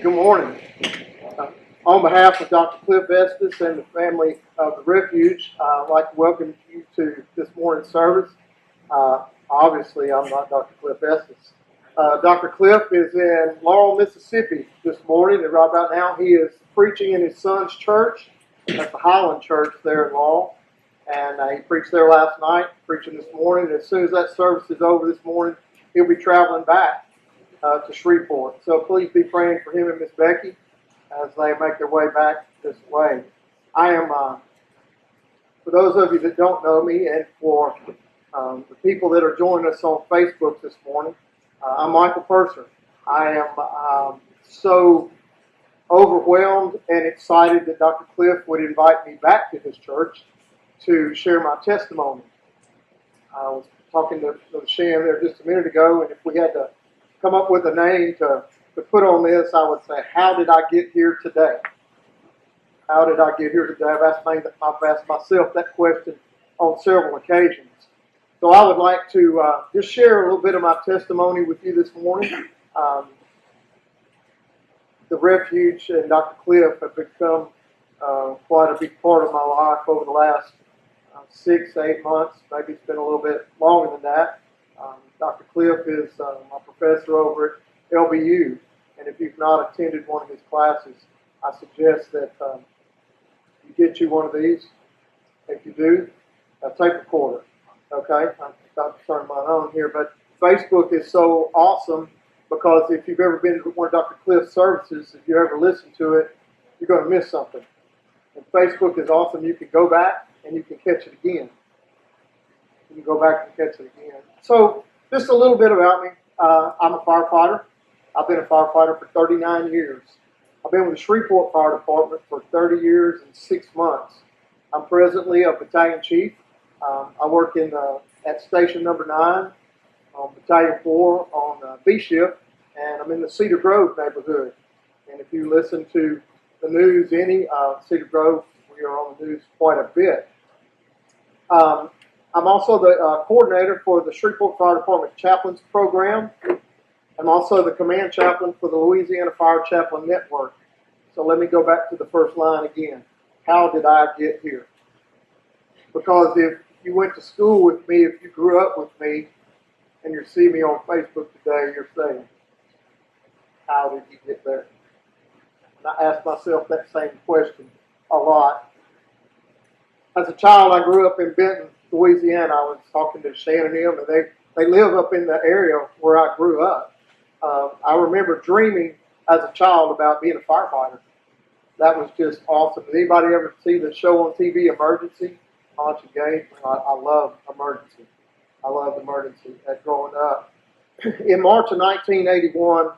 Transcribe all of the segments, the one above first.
Good morning. On behalf of Dr. Cliff Estes and the family of the Refuge, I'd like to welcome you to this morning's service. Obviously, I'm not Dr. Cliff Estes. Dr. Cliff is in Laurel, Mississippi this morning, and right about now he is preaching in his son's church at the Highland Church there in Laurel. And he preached there last night, preaching this morning. And as soon as that service is over this morning, he'll be traveling back to Shreveport. So please be praying for him and Miss Becky as they make their way back this way. I am, for those of you that don't know me, and for the people that are joining us on Facebook this morning, I'm Michael Perser. I am so overwhelmed and excited that Dr. Cliff would invite me back to his church to share my testimony. I was talking to Shan there just a minute ago, and if we had to come up with a name to put on this, I would say, how did I get here today? How did I get here today? I've asked myself that question on several occasions. So I would like to just share a little bit of my testimony with you this morning. The Refuge and Dr. Cliff have become quite a big part of my life over the last 6, 8 months. Maybe it's been a little bit longer than that. Dr. Cliff is my professor over at LBU, and if you've not attended one of his classes, I suggest that you get you one of these. If you do, tape recorder. Okay, I'm about to turn mine on here, but Facebook is so awesome because if you've ever been to one of Dr. Cliff's services, if you ever listen to it, you're going to miss something. And Facebook is awesome. You can go back and you can catch it again. You can go back and catch it again. So, just a little bit about me. I'm a firefighter. I've been a firefighter for 39 years. I've been with the Shreveport Fire Department for 30 years and 6 months. I'm presently a battalion chief. I work at Station Number 9 on Battalion 4 on B shift, and I'm in the Cedar Grove neighborhood. And if you listen to the news, Cedar Grove, we are on the news quite a bit. I'm also the coordinator for the Shreveport Fire Department Chaplains Program. I'm also the command chaplain for the Louisiana Fire Chaplain Network. So let me go back to the first line again. How did I get here? Because if you went to school with me, if you grew up with me, and you see me on Facebook today, you're saying, how did you get there? And I ask myself that same question a lot. As a child, I grew up in Benton, Louisiana. I was talking to Shan and them, and they live up in the area where I grew up. I remember dreaming as a child about being a firefighter. That was just awesome. Did anybody ever see the show on TV, Emergency? Haunch and Gage? I love Emergency. I loved Emergency growing up. In March of 1981,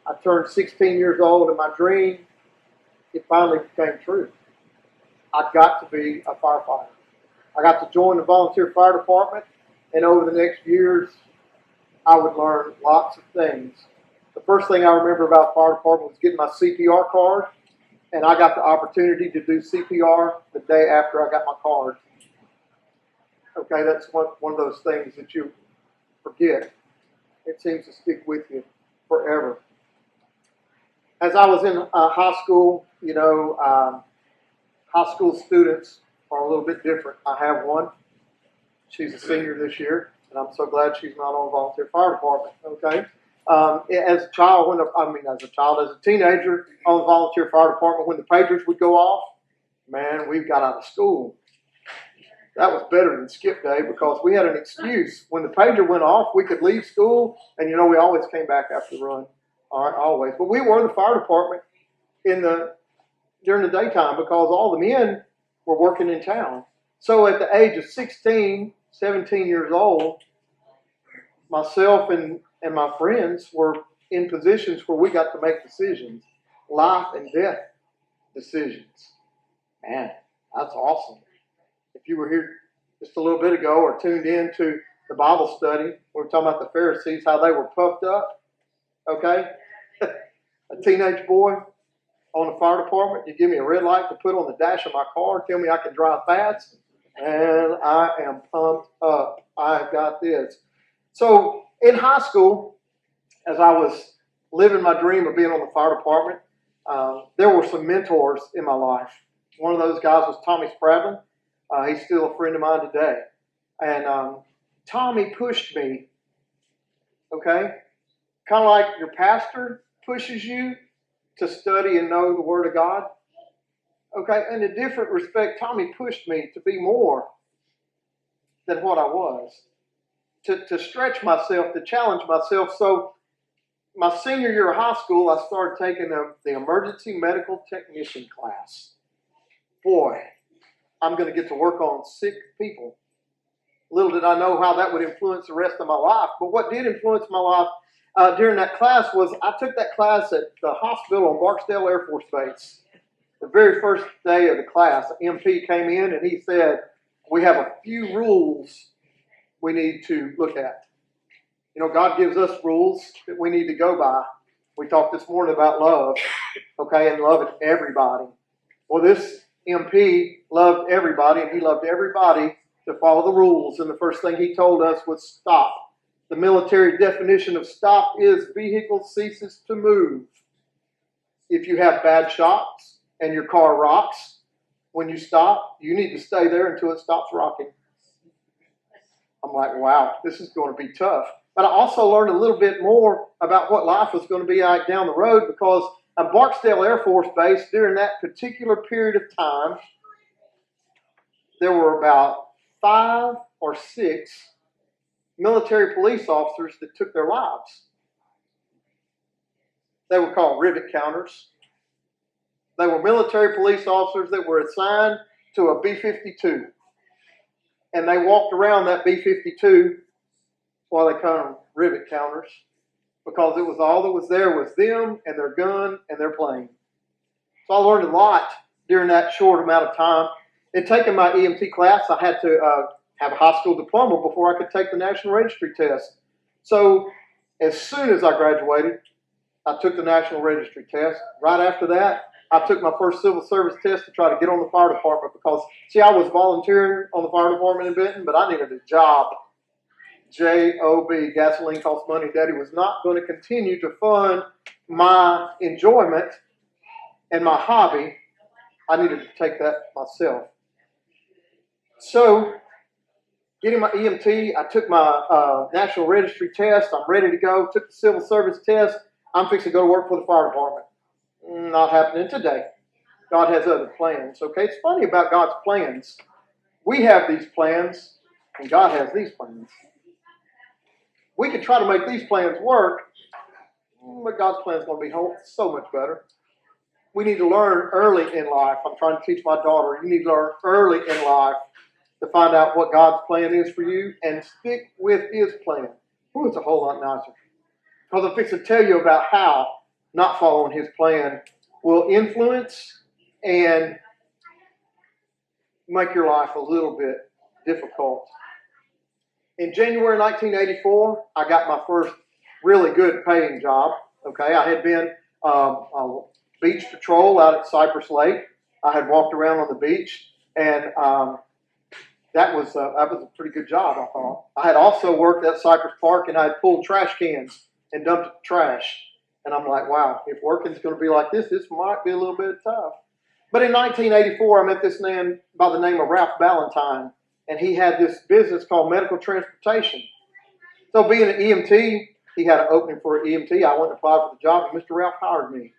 I turned 16 years old, and my dream, it finally became true. I got to be a firefighter. I got to join the volunteer fire department, and over the next years, I would learn lots of things. The first thing I remember about the fire department was getting my CPR card, and I got the opportunity to do CPR the day after I got my card. Okay, that's one of those things that you forget. It seems to stick with you forever. As I was in high school, high school students are a little bit different. I have one. She's a senior this year, and I'm so glad she's not on the volunteer fire department. Okay. As a teenager on the volunteer fire department, when the pagers would go off, man, we got out of school. That was better than skip day because we had an excuse. When the pager went off, we could leave school, and we always came back after the run. All right, always. But we were in the fire department during the daytime because all the men were working in town. So at the age of 16, 17 years old, myself and my friends were in positions where we got to make decisions, life and death decisions. Man, that's awesome. If you were here just a little bit ago or tuned in to the Bible study, we were talking about the Pharisees, how they were puffed up. Okay? A teenage boy on the fire department, you give me a red light to put on the dash of my car, tell me I can drive fast, and I am pumped up. I've got this. So in high school, as I was living my dream of being on the fire department, there were some mentors in my life. One of those guys was Tommy Spradlin. He's still a friend of mine today. And Tommy pushed me, okay? Kind of like your pastor pushes you to study and know the Word of God. Okay, in a different respect, Tommy pushed me to be more than what I was, to stretch myself, to challenge myself. So my senior year of high school, I started taking the emergency medical technician class. Boy, I'm going to get to work on sick people. Little did I know how that would influence the rest of my life. But what did influence my life during that class was I took that class at the hospital on Barksdale Air Force Base. The very first day of the class, an MP came in and he said, we have a few rules we need to look at. You know, God gives us rules that we need to go by. We talked this morning about love, okay, and loving everybody. Well, this MP loved everybody, and he loved everybody to follow the rules. And the first thing he told us was stop. The military definition of stop is vehicle ceases to move. If you have bad shocks and your car rocks, when you stop, you need to stay there until it stops rocking. I'm like, wow, this is going to be tough. But I also learned a little bit more about what life was going to be like down the road, because at Barksdale Air Force Base, during that particular period of time, there were about 5 or 6 military police officers that took their lives. They were called rivet counters. They were military police officers that were assigned to a B-52. And they walked around that B-52 while they called them rivet counters, because it was all that was there was them and their gun and their plane. So I learned a lot during that short amount of time. In taking my EMT class, I had to have a high school diploma before I could take the National Registry test. So as soon as I graduated, I took the National Registry test. Right after that, I took my first civil service test to try to get on the fire department, because, see, I was volunteering on the fire department in Benton, but I needed a job. J-O-B, gasoline costs money. Daddy was not going to continue to fund my enjoyment and my hobby. I needed to take that myself. So, getting my EMT, I took my National Registry test. I'm ready to go. Took the civil service test. I'm fixing to go to work for the fire department. Not happening today. God has other plans. Okay, it's funny about God's plans. We have these plans, and God has these plans. We can try to make these plans work, but God's plan is going to be so much better. We need to learn early in life. I'm trying to teach my daughter, you need to learn early in life to find out what God's plan is for you and stick with His plan. Ooh, it's a whole lot nicer. Because I'm fixing to tell you about how not following His plan will influence and make your life a little bit difficult. In January 1984, I got my first really good paying job. Okay, I had been a beach patrol out at Cypress Lake. I had walked around on the beach, and that was a pretty good job, I thought. I had also worked at Cypress Park, and I had pulled trash cans and dumped trash. And I'm like, wow, if working's going to be like this might be a little bit tough. But in 1984, I met this man by the name of Ralph Ballantyne, and he had this business called medical transportation. So being an EMT, he had an opening for an EMT. I went and applied for the job, and Mr. Ralph hired me.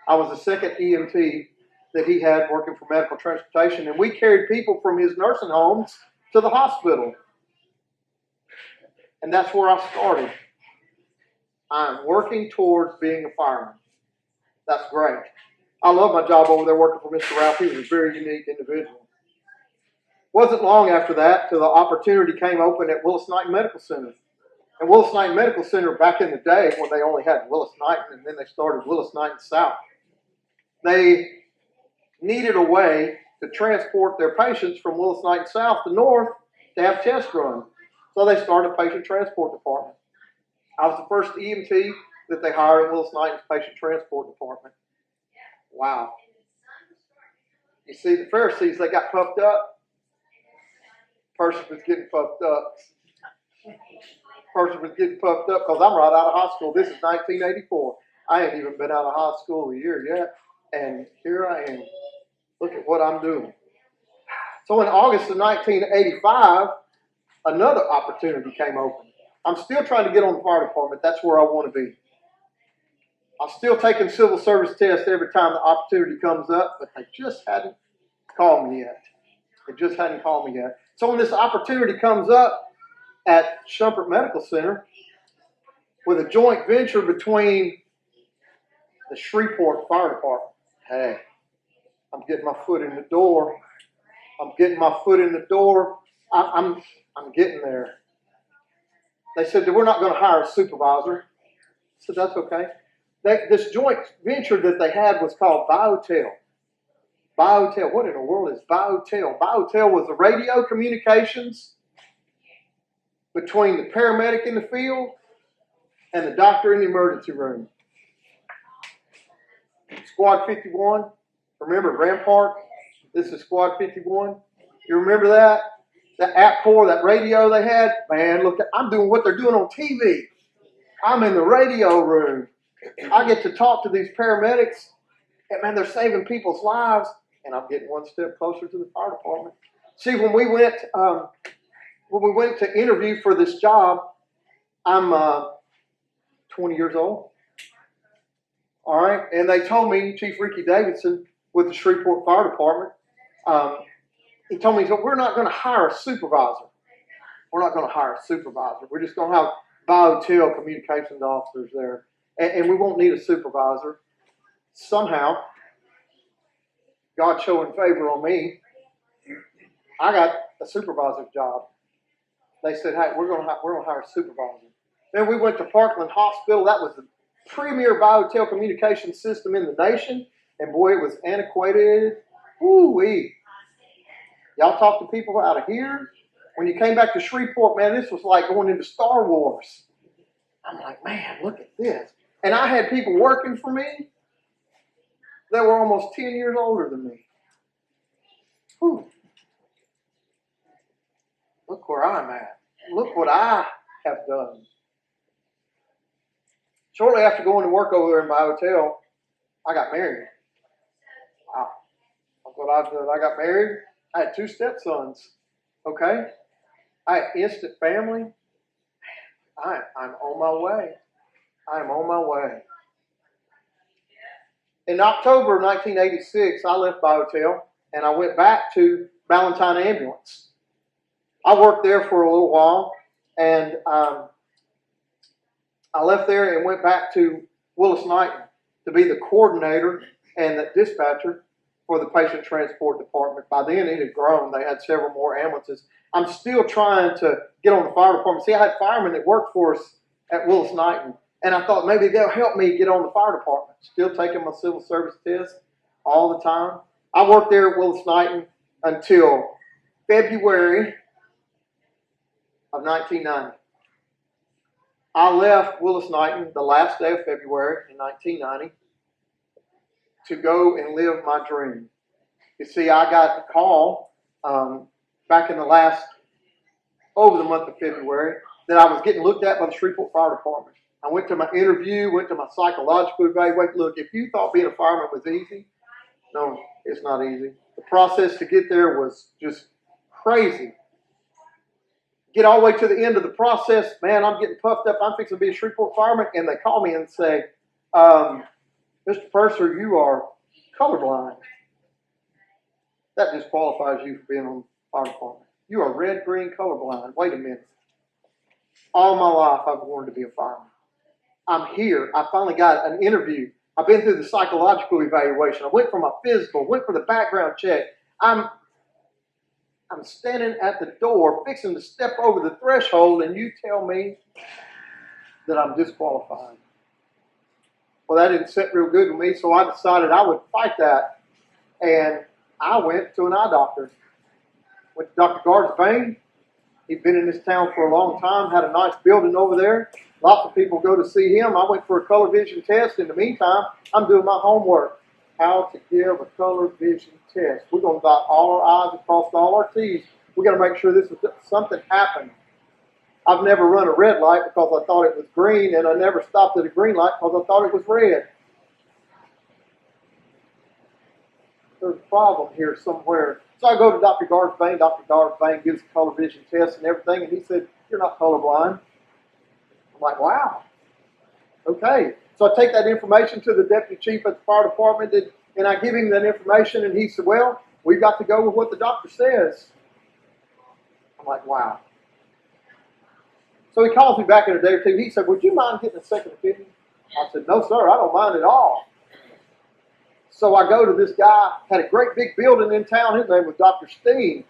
I was the second EMT that he had working for medical transportation, and we carried people from his nursing homes to the hospital. And that's where I started. I'm working towards being a fireman. That's great. I love my job over there working for Mr. Ralph. He was a very unique individual. Wasn't long after that till the opportunity came open at Willis Knighton Medical Center. And Willis Knighton Medical Center, back in the day when they only had Willis Knighton and then they started Willis Knighton South, they needed a way to transport their patients from Willis Knighton South to North to have tests run. So they started a patient transport department. I was the first EMT that they hired at Willis Knighton's patient transport department. Wow. You see, the Pharisees, they got puffed up. Person was getting puffed up. Person was getting puffed up because I'm right out of high school. This is 1984. I ain't even been out of high school a year yet, and here I am. Look at what I'm doing. So in August of 1985, another opportunity came open. I'm still trying to get on the fire department. That's where I want to be. I'm still taking civil service tests every time the opportunity comes up, but they just hadn't called me yet. They just hadn't called me yet. So when this opportunity comes up at Shumpert Medical Center with a joint venture between the Shreveport Fire Department, hey, I'm getting my foot in the door. I'm getting my foot in the door. I'm getting there. They said that we're not going to hire a supervisor. I said, that's okay. This joint venture that they had was called Biotel. Biotel, what in the world is Biotel? Biotel was the radio communications between the paramedic in the field and the doctor in the emergency room. Squad 51, remember Rampart? This is Squad 51. You remember that? That AppCore, that radio they had? Man, look, I'm doing what they're doing on TV. I'm in the radio room. I get to talk to these paramedics, and man, they're saving people's lives, and I'm getting one step closer to the fire department. See, when we went to interview for this job, I'm 20 years old. All right, and they told me, Chief Ricky Davidson with the Shreveport Fire Department, he told me, so we're not going to hire a supervisor. We're not going to hire a supervisor. We're just going to have Biotel communications officers there. And we won't need a supervisor. Somehow, God showing favor on me, I got a supervisor's job. They said, hey, we're going to hire a supervisor. Then we went to Parkland Hospital. That was the premier Biotel communication system in the nation. And boy, it was antiquated. Woo-wee. Y'all talk to people out of here. When you came back to Shreveport, man, this was like going into Star Wars. I'm like, man, look at this. And I had people working for me that were almost 10 years older than me. Whew. Look where I'm at. Look what I have done. Shortly after going to work over there in my hotel, I got married. Wow. Look what I've done. I got married. I had 2 stepsons. Okay? I had instant family. I'm on my way. I'm on my way. In October of 1986, I left Biotel and I went back to Ballantyne Ambulance. I worked there for a little while, and I left there and went back to Willis Knighton to be the coordinator and the dispatcher for the patient transport department. By then it had grown. They had several more ambulances. I'm still trying to get on the fire department. See, I had firemen that worked for us at Willis Knighton, and I thought maybe they'll help me get on the fire department. Still taking my civil service test all the time. I worked there at Willis Knighton until February of 1990. I left Willis Knighton the last day of February in 1990 to go and live my dream. You see, I got a call back in over the month of February, that I was getting looked at by the Shreveport Fire Department. I went to my interview, went to my psychological evaluation. Look, if you thought being a fireman was easy, no, it's not easy. The process to get there was just crazy. Get all the way to the end of the process, man, I'm getting puffed up. I'm fixing to be a Shreveport fireman, and they call me and say, Mr. Perser, you are colorblind. That disqualifies you for being on the fire department. You are red-green colorblind. Wait a minute. All my life I've wanted to be a fireman. I'm here. I finally got an interview. I've been through the psychological evaluation. I went for my physical, went for the background check. I'm standing at the door, fixing to step over the threshold, and you tell me that I'm disqualified. Well, that didn't sit real good with me, so I decided I would fight that. And I went to an eye doctor. Went to Dr. Gard's Bain. He'd been in this town for a long time, had a nice building over there. Lots of people go to see him. I went for a color vision test. In the meantime, I'm doing my homework. How to give a color vision test. We're going to dot all our I's and cross all our T's. We've got to make sure this is something happened. I've never run a red light because I thought it was green, and I never stopped at a green light because I thought it was red. There's a problem here somewhere. So I go to Dr. Garsbane. Dr. Garsbane gives a color vision test and everything, and he said, "You're not colorblind." I'm like, wow. Okay. So I take that information to the deputy chief at the fire department, and I give him that information, and he said, "Well, we've got to go with what the doctor says." I'm like, wow. So he calls me back in a day or two. He said, "Would you mind getting a second opinion?" I said, "No, sir, I don't mind at all." So I go to this guy, had a great big building in town. His name was Dr. Steen.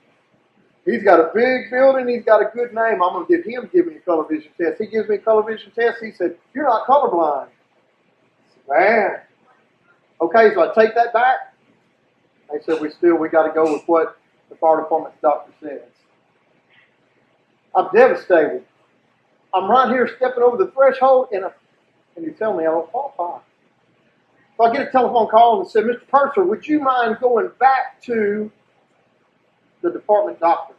He's got a big building. He's got a good name. I'm going to get him to give me a color vision test. He gives me a color vision test. He said, "You're not colorblind." I said, "Man." Okay, so I take that back. They said, we got to go with what the fire department's doctor says. I'm devastated. I'm right here stepping over the threshold, and you tell me I don't qualify. So I get a telephone call and said, "Mr. Perser, would you mind going back to the department doctor?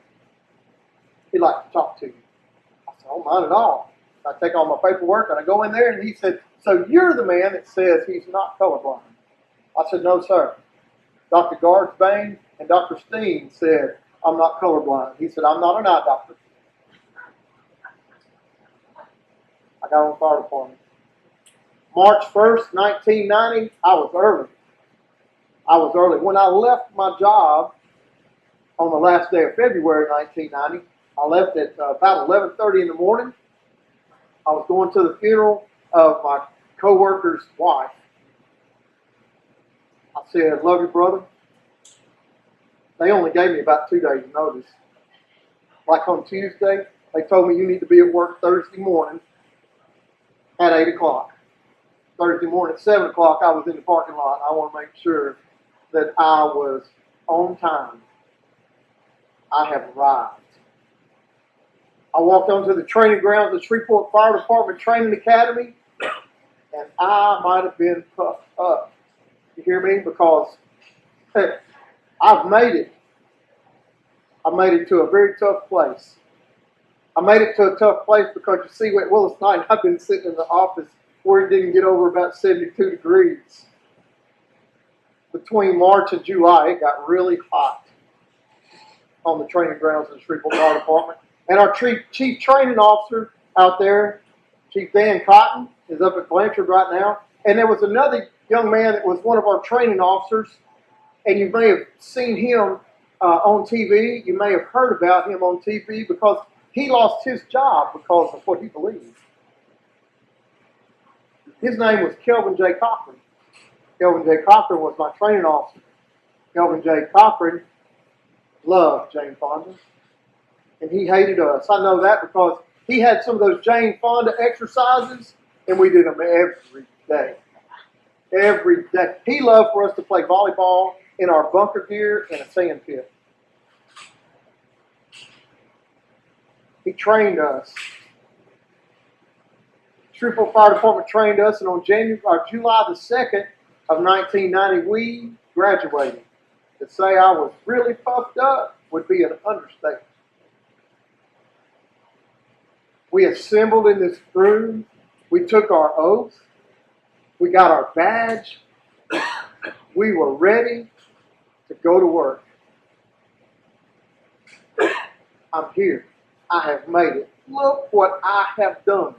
He'd like to talk to you." I said, "I don't mind at all." I take all my paperwork and I go in there, and he said, "So you're the man that says he's not colorblind?" I said, "No, sir. Dr. Garsbane and Dr. Steen said I'm not colorblind." He said, "I'm not an eye doctor." I got on the fire department. March 1st, 1990, I was early. When I left my job on the last day of February 1990, I left at about 11:30 in the morning. I was going to the funeral of my co-worker's wife. I said, "Love you, brother." They only gave me about 2 days' notice. Like on Tuesday, they told me you need to be at work Thursday morning at 8 o'clock. Thursday morning at 7 o'clock, I was in the parking lot. I want to make sure that I was on time. I have arrived. I walked onto the training grounds of Shreveport Fire Department Training Academy, and I might have been puffed up. You hear me? Because hey, I've made it. I made it to a very tough place. I made it to a tough place because you see, at Willis Knight, I've been sitting in the office where it didn't get over about 72 degrees. Between March and July, it got really hot on the training grounds of the Shreveport Fire Department. And our chief training officer out there, Chief Dan Cotton, is up at Blanchard right now. And there was another young man that was one of our training officers, and you may have seen him on TV. You may have heard about him on TV because he lost his job because of what he believed. His name was Kelvin J. Cochran. Kelvin J. Cochran was my training officer. Kelvin J. Cochran loved Jane Fonda, and he hated us. I know that because he had some of those Jane Fonda exercises, and we did them every day. Every day. He loved for us to play volleyball in our bunker gear in a sand pit. He trained us. Shreveport Fire Department trained us, and on July the 2nd of 1990, we graduated. To say I was really puffed up would be an understatement. We assembled in this room. We took our oath. We got our badge. We were ready to go to work. I'm here. I have made it. Look what I have done.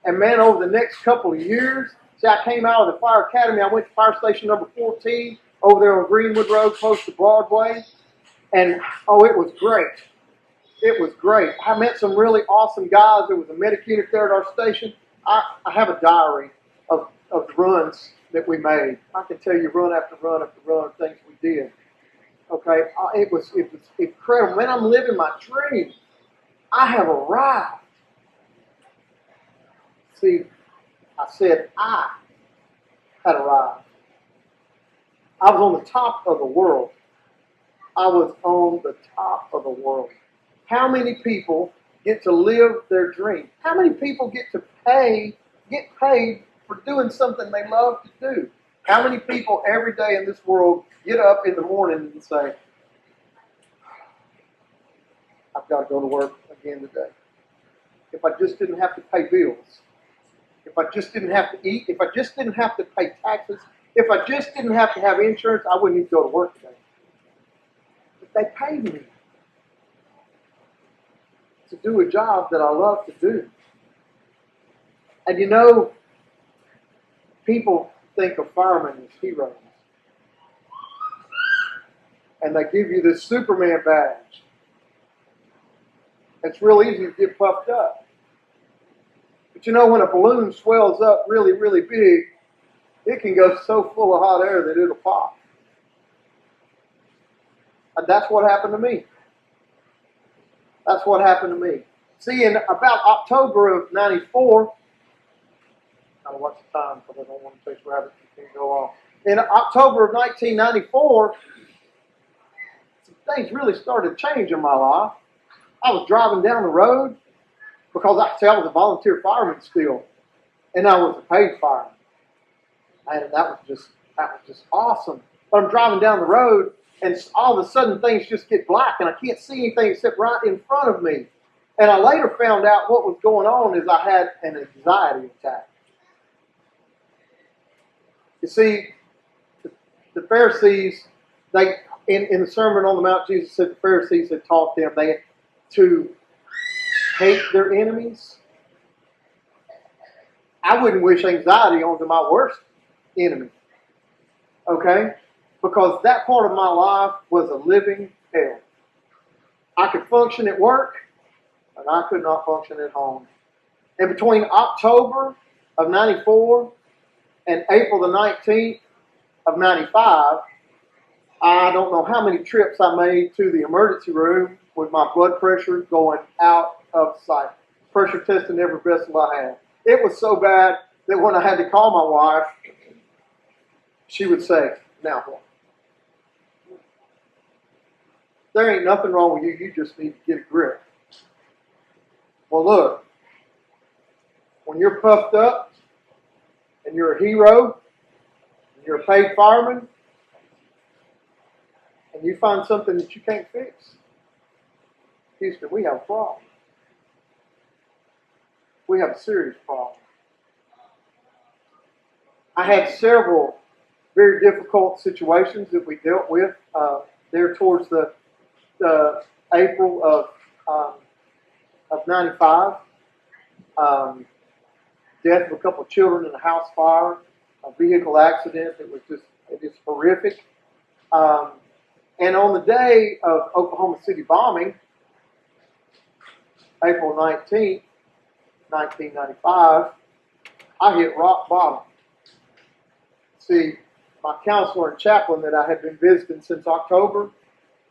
And man, over the next couple of years, see, I came out of the fire academy. I went to fire station number 14 over there on Greenwood Road, close to Broadway. And, oh, it was great. It was great. I met some really awesome guys. There was a medic unit there at our station. I have a diary of the runs that we made. I can tell you run after run after run of things we did. Okay, it was incredible. Man, I'm living my dream. I have arrived. See, I said I had arrived. I was on the top of the world. I was on the top of the world. How many people get to live their dream? How many people get paid for doing something they love to do? How many people every day in this world get up in the morning and say, "I've got to go to work again today"? if I just didn't have to pay bills, if I just didn't have to eat, if I just didn't have to pay taxes, if I just didn't have to have insurance, I wouldn't need to go to work today. But they paid me to do a job that I love to do. And you know, people think of firemen as heroes. And they give you this Superman badge. It's real easy to get puffed up. But you know, when a balloon swells up really, really big, it can go so full of hot air that it'll pop. And that's what happened to me. That's what happened to me. See, in about October of '94, I don't watch the time because I don't want to chase rabbits and can't go on. In October of 1994, some things really started to change in my life. I was driving down the road because I was a volunteer fireman still, and I was a paid fireman, and that was just awesome. But I'm driving down the road, and all of a sudden things just get black, and I can't see anything except right in front of me. And I later found out what was going on is I had an anxiety attack. You see, the Pharisees, they in the Sermon on the Mount, Jesus said the Pharisees had taught them to hate their enemies. I wouldn't wish anxiety onto my worst enemy. Okay? Because that part of my life was a living hell. I could function at work, and I could not function at home. And between October of '94 and April the 19th of '95, I don't know how many trips I made to the emergency room with my blood pressure going out of sight. Pressure testing every vessel I had. It was so bad that when I had to call my wife, she would say, "Now what? There ain't nothing wrong with you. You just need to get a grip." Well, look, when you're puffed up and you're a hero and you're a paid fireman and you find something that you can't fix, Houston, we have a problem. We have a serious problem. I had several very difficult situations that we dealt with there towards the April of '95. Death of a couple of children in a house fire, a vehicle accident. It was horrific. And on the day of Oklahoma City bombing, April 19th, 1995, I hit rock bottom. See, my counselor and chaplain that I had been visiting since October,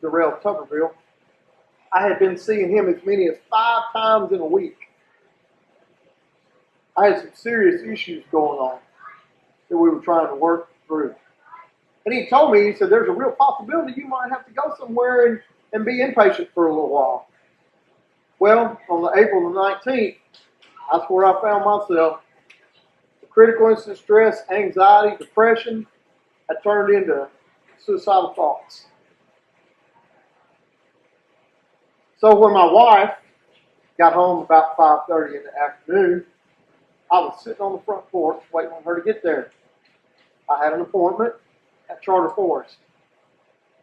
Darrell Tuberville, I had been seeing him as many as 5 times in a week. I had some serious issues going on that we were trying to work through. And he told me, he said, there's a real possibility you might have to go somewhere and be inpatient for a little while. Well, on the April the 19th, that's where I found myself. The critical incident stress, anxiety, depression had turned into suicidal thoughts. So when my wife got home about 5:30 in the afternoon, I was sitting on the front porch waiting on her to get there. I had an appointment at Charter Forest.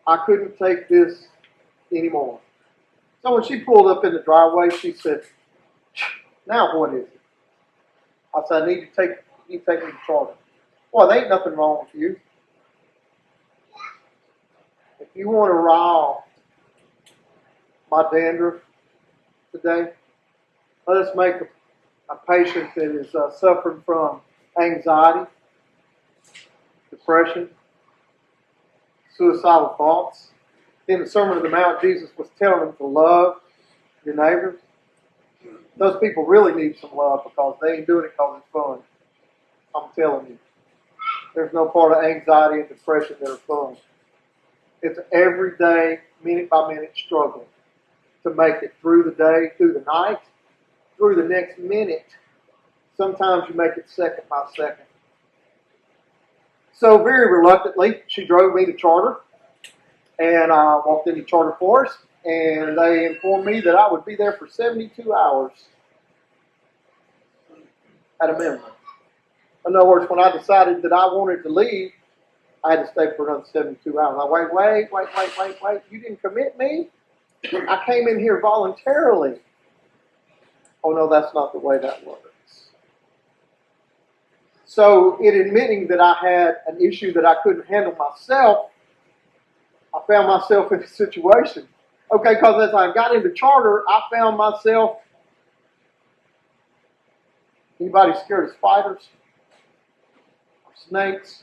I couldn't take this anymore. So when she pulled up in the driveway, she said, "Now what is it?" I said, I need to take me to Charter. Well, there ain't nothing wrong with you. If you want to rile my dandruff today, let us make a patient that is suffering from anxiety, depression, suicidal thoughts. In the Sermon on the Mount, Jesus was telling them to love your neighbors. Those people really need some love because they ain't doing it because it's fun. I'm telling you. There's no part of anxiety and depression that are fun. It's an everyday, minute by minute struggle to make it through the day, through the night, through the next minute. Sometimes you make it second by second. So very reluctantly, she drove me to Charter, and I walked into Charter Forest, and they informed me that I would be there for 72 hours. at a minimum. In other words, when I decided that I wanted to leave, I had to stay for another 72 hours. Wait. You didn't commit me? I came in here voluntarily. Oh, no, that's not the way that works. So, in admitting that I had an issue that I couldn't handle myself, I found myself in a situation. Okay, because as I got into charter, I found myself. Anybody scared of spiders? Or snakes?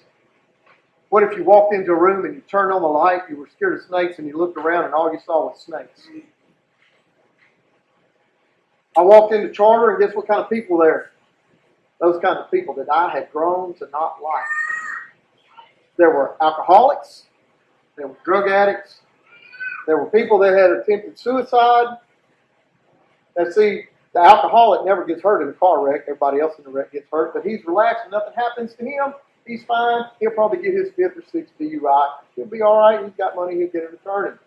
What if you walked into a room and you turned on the light, you were scared of snakes, and you looked around and all you saw was snakes? I walked into charter, and guess what kind of people there? Those kind of people that I had grown to not like. There were alcoholics. There were drug addicts. There were people that had attempted suicide. Now see, the alcoholic never gets hurt in a car wreck. Everybody else in the wreck gets hurt, but he's relaxed and nothing happens to him. He's fine. He'll probably get his 5th or 6th DUI. He'll be all right. He's got money. He'll get it returned.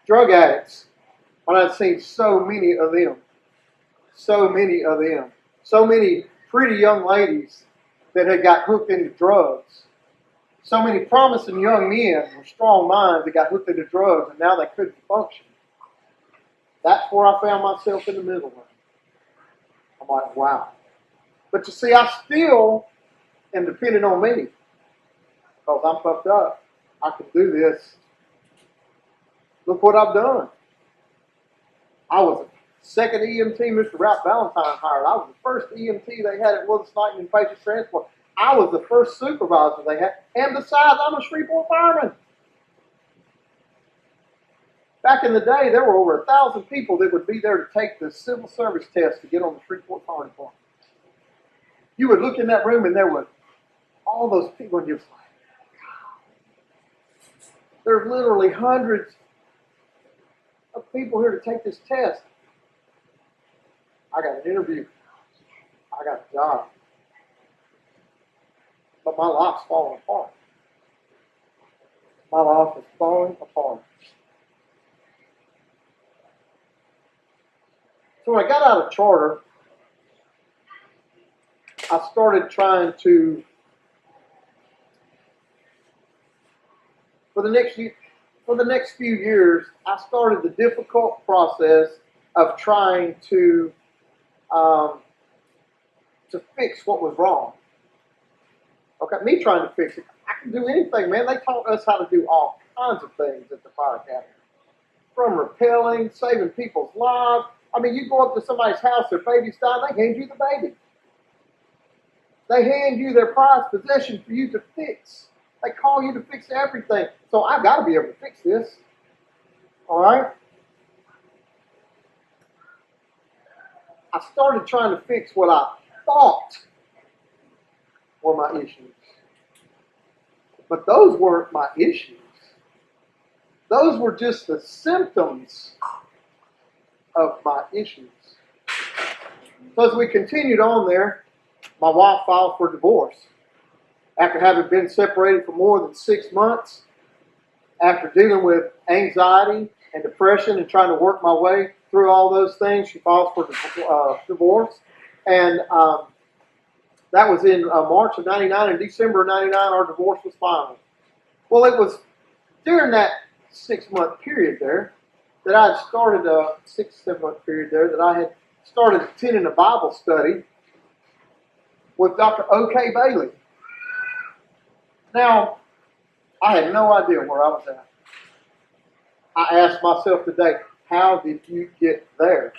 Drug addicts. When I've seen so many of them. So many pretty young ladies that had got hooked into drugs. So many promising young men with strong minds that got hooked into drugs and now they couldn't function. That's where I found myself in the middle of it. I'm like, wow. But you see, I still am dependent on me because I'm puffed up. I can do this. Look what I've done. I was a second EMT Mr. Ralph Valentine hired. I was the first EMT they had at Willis Knight in Patient Transport. I was the first supervisor they had. And besides, I'm a Shreveport fireman. Back in the day, there were over 1,000 people that would be there to take the civil service test to get on the Shreveport Fire Department. You would look in that room and there were all those people and you're like, there's literally hundreds of people here to take this test. I got an interview. I got a job. But my life's falling apart. My life is falling apart. So when I got out of charter, I started trying to, for the next few years, I started the difficult process of trying to fix what was wrong. Okay, me trying to fix it. I can do anything, man. They taught us how to do all kinds of things at the fire academy. From rappelling, saving people's lives. I mean, you go up to somebody's house, their baby's dying, they hand you the baby. They hand you their prized possession for you to fix. They call you to fix everything. So I've got to be able to fix this. All right? I started trying to fix what I thought were my issues. But those weren't my issues. Those were just the symptoms of my issues. So as we continued on there, my wife filed for divorce. After having been separated for more than 6 months, after dealing with anxiety and depression and trying to work my way through all those things, she filed for divorce. And that was in March of 99. In December of 99, our divorce was final. Well, it was during that 6-month period there that I had started a 6-7-month period there that I had started attending a Bible study with Dr. O.K. Bailey. Now, I had no idea where I was at. I asked myself today, how did you get there?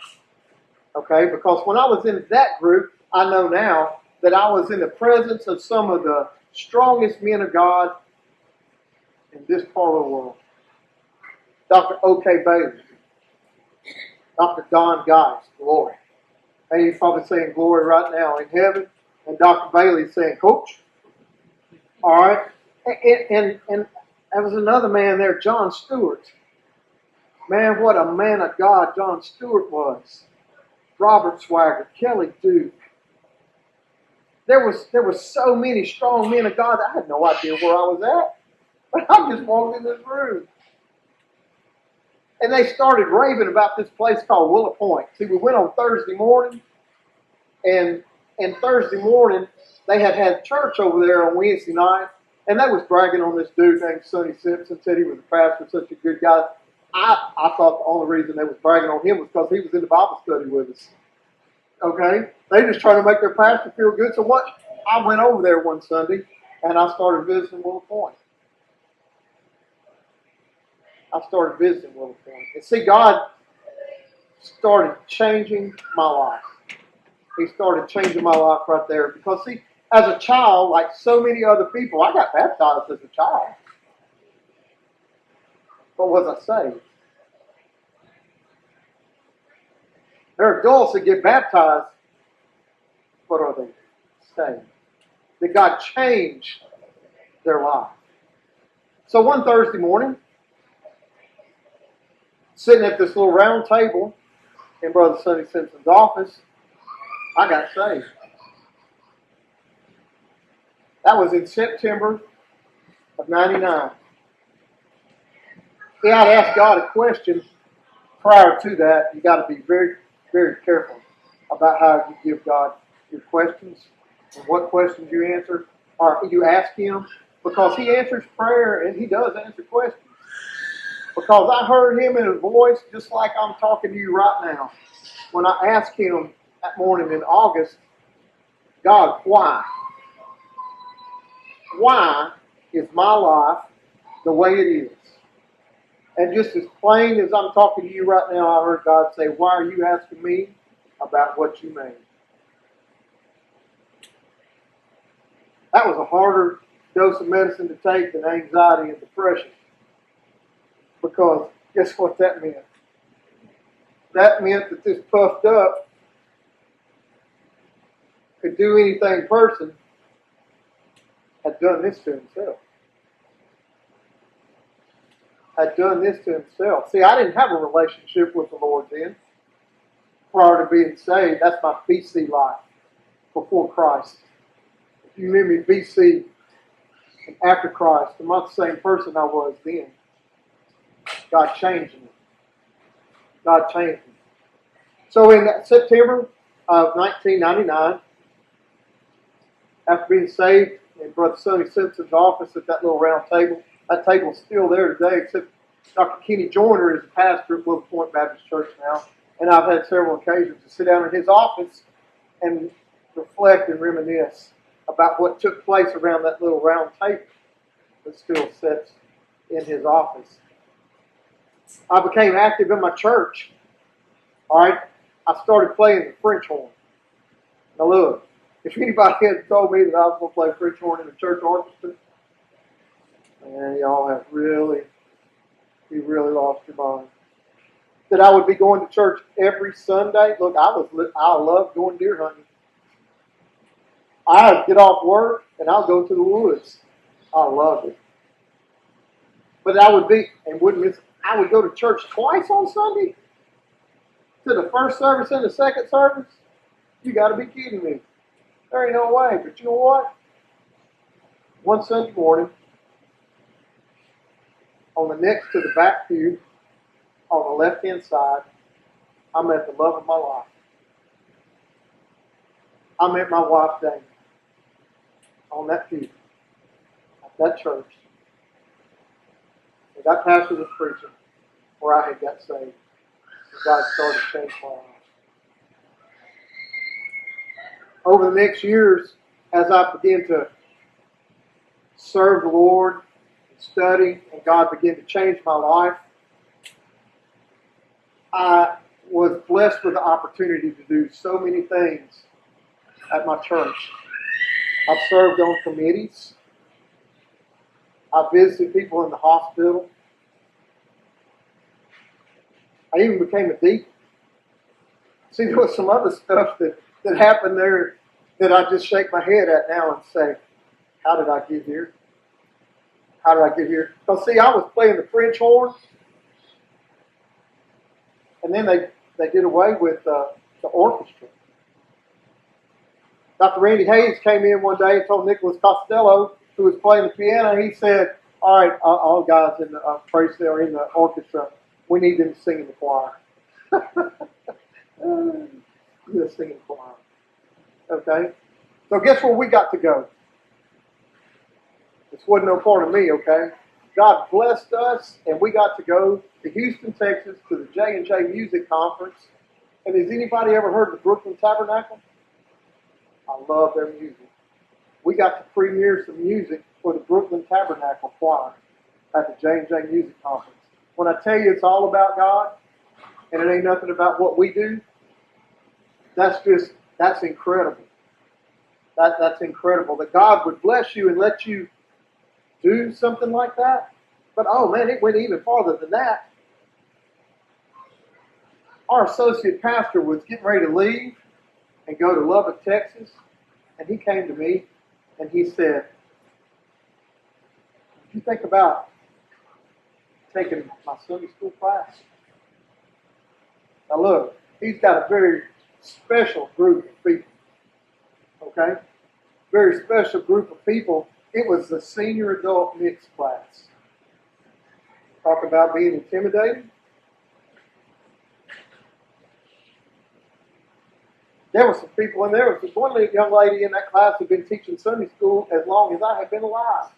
Okay, because when I was in that group, I know now that I was in the presence of some of the strongest men of God in this part of the world. Dr. O.K. Bailey. Dr. Don Geist, glory. And he's probably saying glory right now in heaven. And Dr. Bailey's saying, Coach. All right. And there was another man there, John Stewart. Man, what a man of God John Stewart was. Robert Swagger, Kelly Duke. There were so many strong men of God that I had no idea where I was at. But I just walked in this room. And they started raving about this place called Willow Point. See, we went on Thursday morning. And Thursday morning, they had church over there on Wednesday night, and they was bragging on this dude named Sonny Simpson, said he was a pastor, such a good guy. I thought the only reason they was bragging on him was because he was in the Bible study with us. Okay? They just trying to make their pastor feel good. So what? I went over there one Sunday, and I started visiting Willow Point. And see, God started changing my life. He started changing my life right there. Because, see, as a child, like so many other people, I got baptized as a child. But was I saved? There are adults that get baptized, but are they saved? Did God change their life? So one Thursday morning, sitting at this little round table in Brother Sonny Simpson's office, I got saved. That was in September of '99. Yeah, I'd asked God a question prior to that. You got to be very, very careful about how you give God your questions and what questions you answer or you ask Him, because He answers prayer and He does answer questions. Because I heard Him in a voice just like I'm talking to you right now. When I asked Him that morning in August, God, why? Why is my life the way it is? And just as plain as I'm talking to you right now, I heard God say, why are you asking me about what you made? That was a harder dose of medicine to take than anxiety and depression. Because guess what that meant? That meant that this puffed up, could do anything person had done this to himself. See, I didn't have a relationship with the Lord then. Prior to being saved, that's my BC life, before Christ. If you knew me BC and after Christ, I'm not the same person I was then. God changed me. So in September of 1999, after being saved in Brother Sonny Simpson's office at that little round table, that table's still there today, except Dr. Kenny Joyner is a pastor at Willow Point Baptist Church now, and I've had several occasions to sit down in his office and reflect and reminisce about what took place around that little round table that still sits in his office. I became active in my church. All right, I started playing the French horn. Now look, if anybody had told me that I was going to play French horn in the church orchestra, man, y'all have really lost your mind. That I would be going to church every Sunday. Look, I loved going deer hunting. I'd get off work and I'll go to the woods. I loved it. But I would go to church twice on Sunday? To the first service and the second service? You got to be kidding me. There ain't no way. But you know what? One Sunday morning, on the next to the back pew, on the left-hand side, I met the love of my life. I met my wife, Dana, on that pew, at that church. And that pastor was preaching where I had got saved. And God started to change my life. Over the next years, as I began to serve the Lord, and study, and God began to change my life, I was blessed with the opportunity to do so many things at my church. I've served on committees. I visited people in the hospital. I even became a deacon. See, there was some other stuff that happened there that I just shake my head at now and say, how did I get here? How did I get here? Because see, I was playing the French horn, and then they did away with the orchestra. Dr. Randy Hayes came in one day and told Nicholas Costello, who was playing the piano, he said, all right, all guys in the praise or in the orchestra, we need them to sing in the choir. Sing in the choir. Okay? So guess where we got to go? This wasn't no part of me, okay? God blessed us, and we got to go to Houston, Texas, to the J&J Music Conference. And has anybody ever heard of the Brooklyn Tabernacle? I love their music. We got to premiere some music for the Brooklyn Tabernacle Choir at the J&J Music Conference. When I tell you it's all about God, and it ain't nothing about what we do, that's incredible. That's incredible that God would bless you and let you do something like that. But oh man, it went even farther than that. Our associate pastor was getting ready to leave and go to Lubbock, Texas, and he came to me and he said, "Did you think about taking my Sunday school class?" Now look, he's got a very special group of people. Okay? Very special group of people. It was the senior adult mixed class. Talk about being intimidated. There were some people in there. There was one young lady in that class who had been teaching Sunday school as long as I had been alive.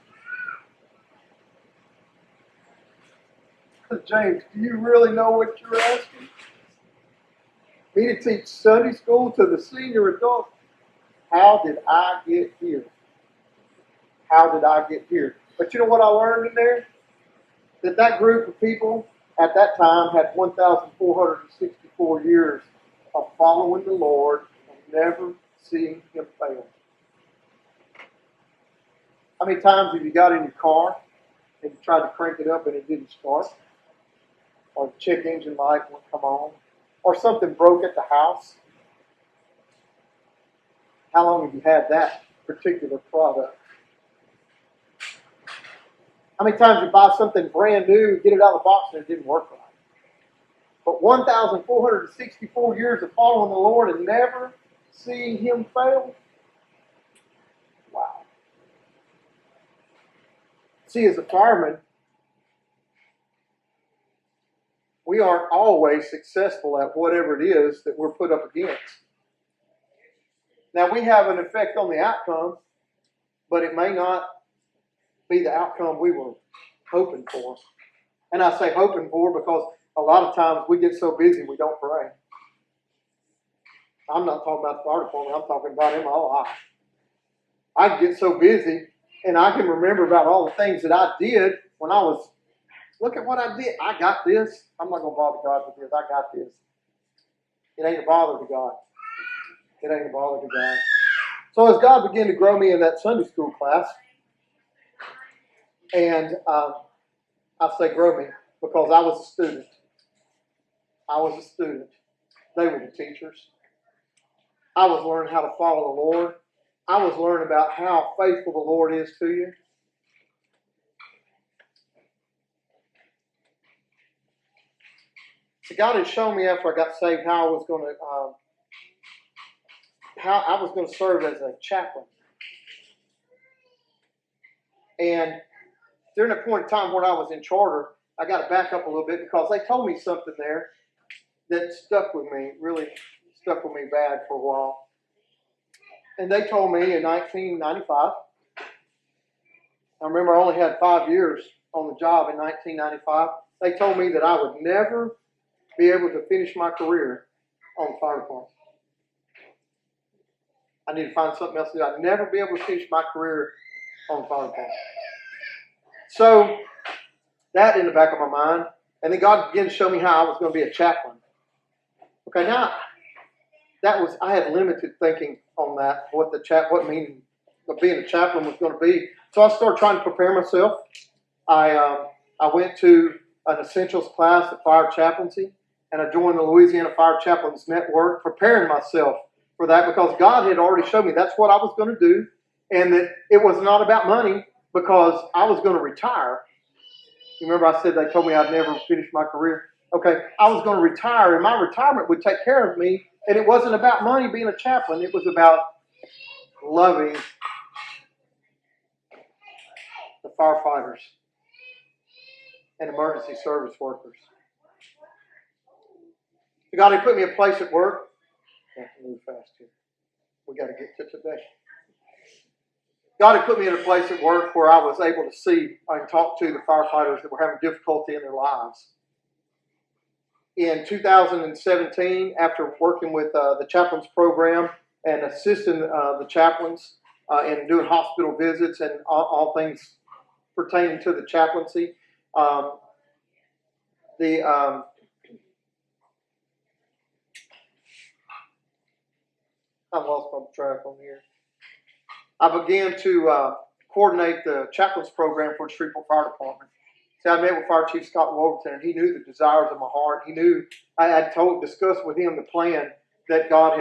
James, do you really know what you're asking? Me to teach Sunday school to the senior adults? How did I get here? How did I get here? But you know what I learned in there? That group of people at that time had 1,464 years of following the Lord and never seeing Him fail. How many times have you got in your car and you tried to crank it up and it didn't start? Or the check engine light wouldn't come on? Or something broke at the house? How long have you had that particular product? How many times you buy something brand new, get it out of the box, and it didn't work right? But 1,464 years of following the Lord and never seeing Him fail? Wow. See, as a fireman, we aren't always successful at whatever it is that we're put up against. Now, we have an effect on the outcome, but it may not be the outcome we were hoping for. And I say hoping for because a lot of times we get so busy we don't pray. I'm not talking about the fire department, I'm talking about in my life. I get so busy and I can remember about all the things that I did when I was, look at what I did. I got this. I'm not going to bother God with this. I got this. It ain't a bother to God. It ain't a bother to God. So as God began to grow me in that Sunday school class, and I say grow me because I was a student. I was a student. They were the teachers. I was learning how to follow the Lord. I was learning about how faithful the Lord is to you. So God had shown me after I got saved how I was going to serve as a chaplain. And during a point in time when I was in charter, I got to back up a little bit because they told me something there that stuck with me, really stuck with me bad for a while. And they told me in 1995, I remember I only had 5 years on the job in 1995, they told me that I would never be able to finish my career on the fire department. I need to find something else to do. I'd never be able to finish my career on the fire department. So that in the back of my mind, and then God began to show me how I was going to be a chaplain. Okay, now I had limited thinking on that, what meaning of being a chaplain was going to be. So I started trying to prepare myself. I went to an essentials class at fire chaplaincy, and I joined the Louisiana Fire Chaplains Network, preparing myself for that because God had already showed me that's what I was going to do, and that it was not about money because I was going to retire. You remember I said they told me I'd never finish my career? Okay, I was going to retire, and my retirement would take care of me, and it wasn't about money being a chaplain. It was about loving the firefighters and emergency service workers. God had put me in a place at work. I have to move fast here. We got to get to today. God had put me in a place at work where I was able to see and talk to the firefighters that were having difficulty in their lives. In 2017, after working with the chaplains program and assisting the chaplains in doing hospital visits and all things pertaining to the chaplaincy, I lost my track on here. I began to coordinate the chaplains program for the Shreveport Fire Department. See, I met with Fire Chief Scott Wolverton, and he knew the desires of my heart. He knew I had discussed with him the plan that God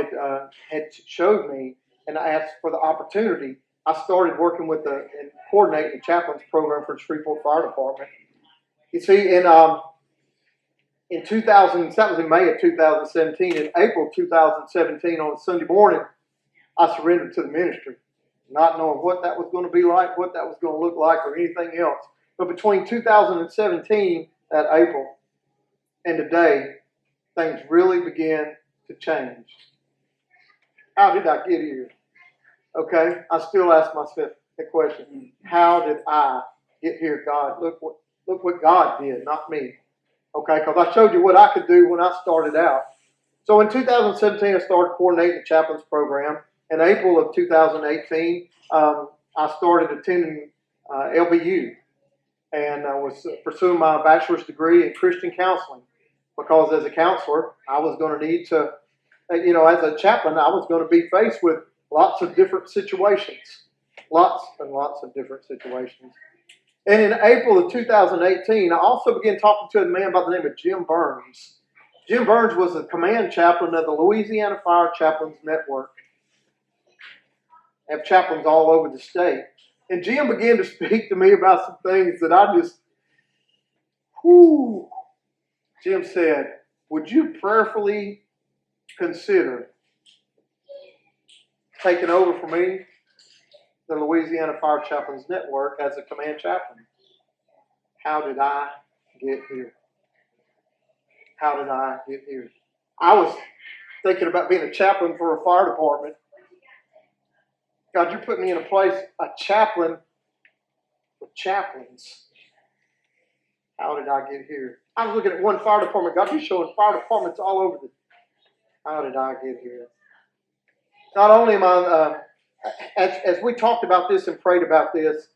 had showed me, and I asked for the opportunity. I started working with and coordinating the chaplains program for the Shreveport Fire Department. You see, in 2000, that was in May of 2017. In April 2017, on a Sunday morning, I surrendered to the ministry, not knowing what that was going to be like, what that was going to look like, or anything else. But between 2017, that April, and today, things really began to change. How did I get here? Okay, I still ask myself the question: how did I get here, God? Look what God did, not me. Okay, because I showed you what I could do when I started out. So in 2017, I started coordinating the chaplains program. In April of 2018, I started attending LBU, and I was pursuing my bachelor's degree in Christian counseling, because as a counselor, I was going to need to, as a chaplain, I was going to be faced with lots of different situations. Lots and lots of different situations. And in April of 2018, I also began talking to a man by the name of Jim Burns. Jim Burns was the command chaplain of the Louisiana Fire Chaplains Network. They have chaplains all over the state. And Jim began to speak to me about some things that I just, Jim said, would you prayerfully consider taking over for me the Louisiana Fire Chaplains Network as a command chaplain? How did I get here? How did I get here? I was thinking about being a chaplain for a fire department. God, you're putting me in a place, a chaplain for chaplains. How did I get here? I was looking at one fire department. God, you're showing fire departments all over How did I get here? Not only am I, as we talked about this and prayed about this,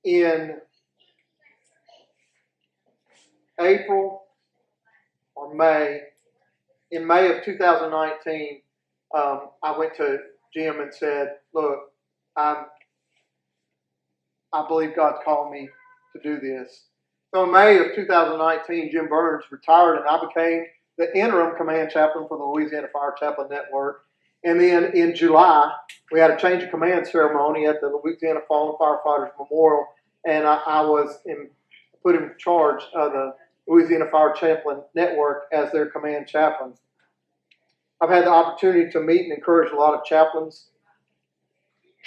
in April or May, in May of 2019, I went to Jim and said, look, I believe God's called me to do this. So in May of 2019, Jim Burns retired, and I became the interim command chaplain for the Louisiana Fire Chaplain Network. And then in July, we had a change of command ceremony at the Louisiana Fallen Firefighters Memorial, and I was put in charge of the Louisiana Fire Chaplain Network as their command chaplain. I've had the opportunity to meet and encourage a lot of chaplains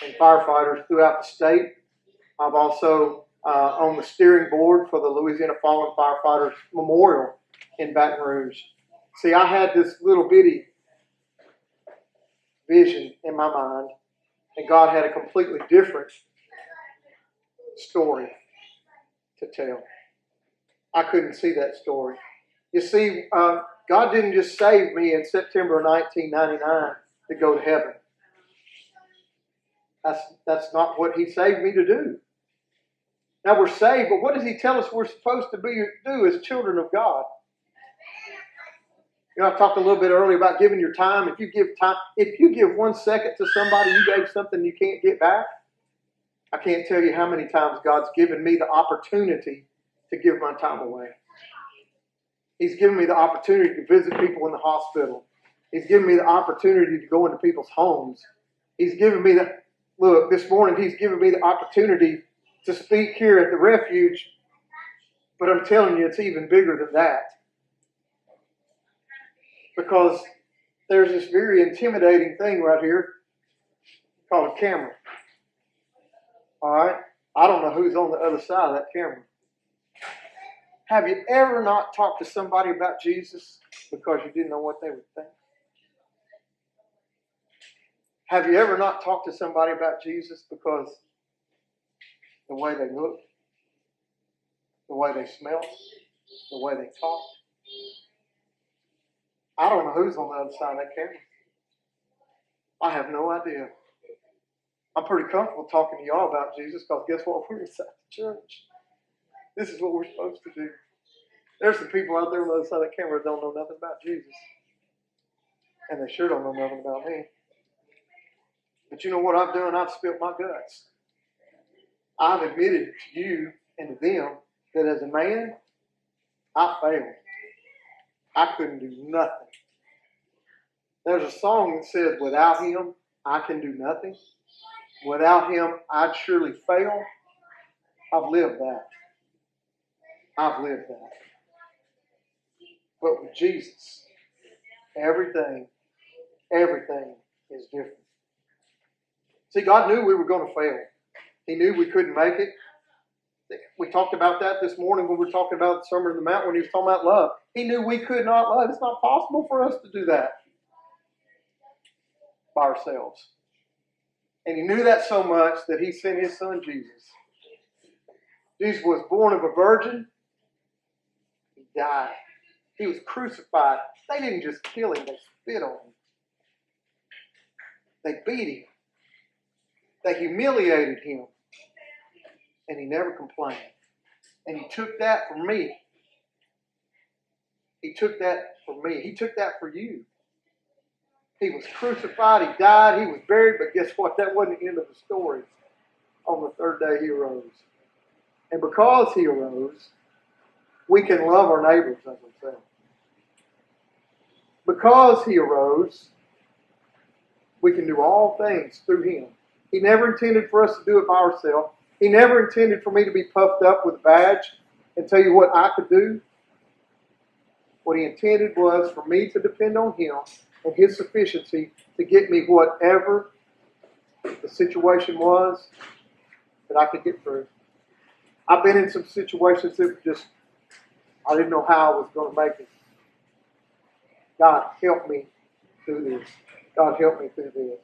and firefighters throughout the state. I've also on the steering board for the Louisiana Fallen Firefighters Memorial in Baton Rouge. See, I had this little bitty vision in my mind, and God had a completely different story to tell. I couldn't see that story. You see, God didn't just save me in September of 1999 to go to heaven. That's not what He saved me to do. Now we're saved, but what does He tell us we're supposed to do as children of God? You know, I talked a little bit earlier about giving your time. If you give 1 second to somebody, you gave something you can't get back. I can't tell you how many times God's given me the opportunity to give my time away. He's given me the opportunity to visit people in the hospital. He's given me the opportunity to go into people's homes. He's given me this morning He's given me the opportunity to speak here at the refuge. But I'm telling you, it's even bigger than that. Because there's this very intimidating thing right here called a camera. All right? I don't know who's on the other side of that camera. Have you ever not talked to somebody about Jesus because you didn't know what they would think? Have you ever not talked to somebody about Jesus because the way they look, the way they smell, the way they talk? I don't know who's on the other side of that camera. I have no idea. I'm pretty comfortable talking to y'all about Jesus because guess what? We're inside the church. This is what we're supposed to do. There's some people out there on the other side of the camera that don't know nothing about Jesus. And they sure don't know nothing about me. But you know what I've done? I've spilled my guts. I've admitted to you and to them that as a man, I failed. I couldn't do nothing. There's a song that says, without him, I can do nothing. Without him, I'd surely fail. I've lived that. I've lived that. But with Jesus, everything is different. See, God knew we were going to fail. He knew we couldn't make it. We talked about that this morning when we were talking about the Sermon on the Mount when he was talking about love. He knew we could not love. It's not possible for us to do that by ourselves. And he knew that so much that he sent his son Jesus. Jesus was born of a virgin. He died. He was crucified. They didn't just kill him, they spit on him. They beat him. They humiliated him. And he never complained. And he took that for me. He took that for me. He took that for you. He was crucified, he died, he was buried, but guess what? That wasn't the end of the story. On the third day he arose. And because he arose, we can love our neighbors as ourselves. Because he arose, we can do all things through him. He never intended for us to do it by ourselves. He never intended for me to be puffed up with a badge and tell you what I could do. What he intended was for me to depend on him and his sufficiency to get me whatever the situation was that I could get through. I've been in some situations that were just, I didn't know how I was going to make it. God, help me through this. God, help me through this.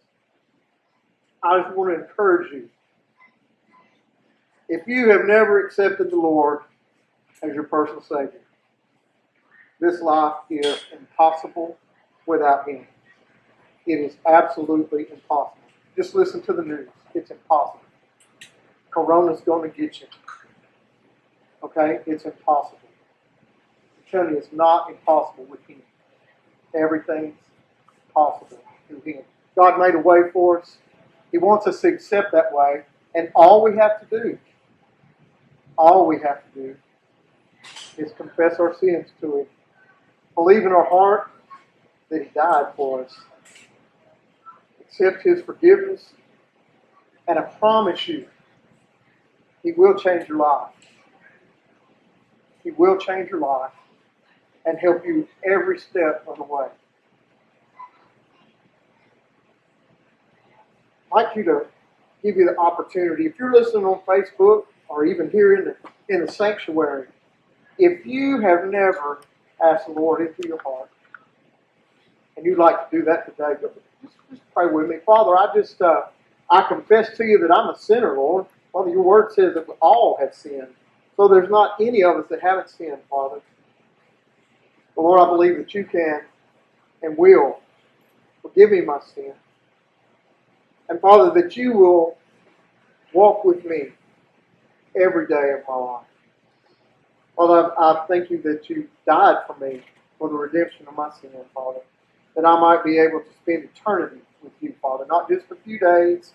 I just want to encourage you. If you have never accepted the Lord as your personal Savior, this life is impossible without him. It is absolutely impossible. Just listen to the news. It's impossible. Corona's going to get you. Okay? It's impossible. I'm telling you, it's not impossible with him. Everything's possible through him. God made a way for us. He wants us to accept that way. And all we have to do is confess our sins to him. Believe in our heart that he died for us. Accept his forgiveness. And I promise you, he will change your life. He will change your life and help you every step of the way. I'd like you to give you the opportunity, if you're listening on Facebook or even here in the sanctuary, if you have never asked the Lord into your heart, and you'd like to do that today, just pray with me. Father, I confess to you that I'm a sinner, Lord. Father, your word says that we all have sinned. So there's not any of us that haven't sinned, Father. But Lord, I believe that you can and will forgive me my sin. And Father, that you will walk with me every day of my life. Father, I thank you that you died for me for the redemption of my sin, Father. That I might be able to spend eternity with you, Father. Not just a few days,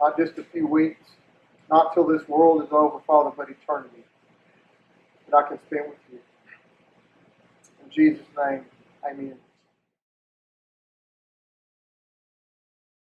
not just a few weeks, not till this world is over, Father, but eternity. That I can spend with you. In Jesus' name, amen.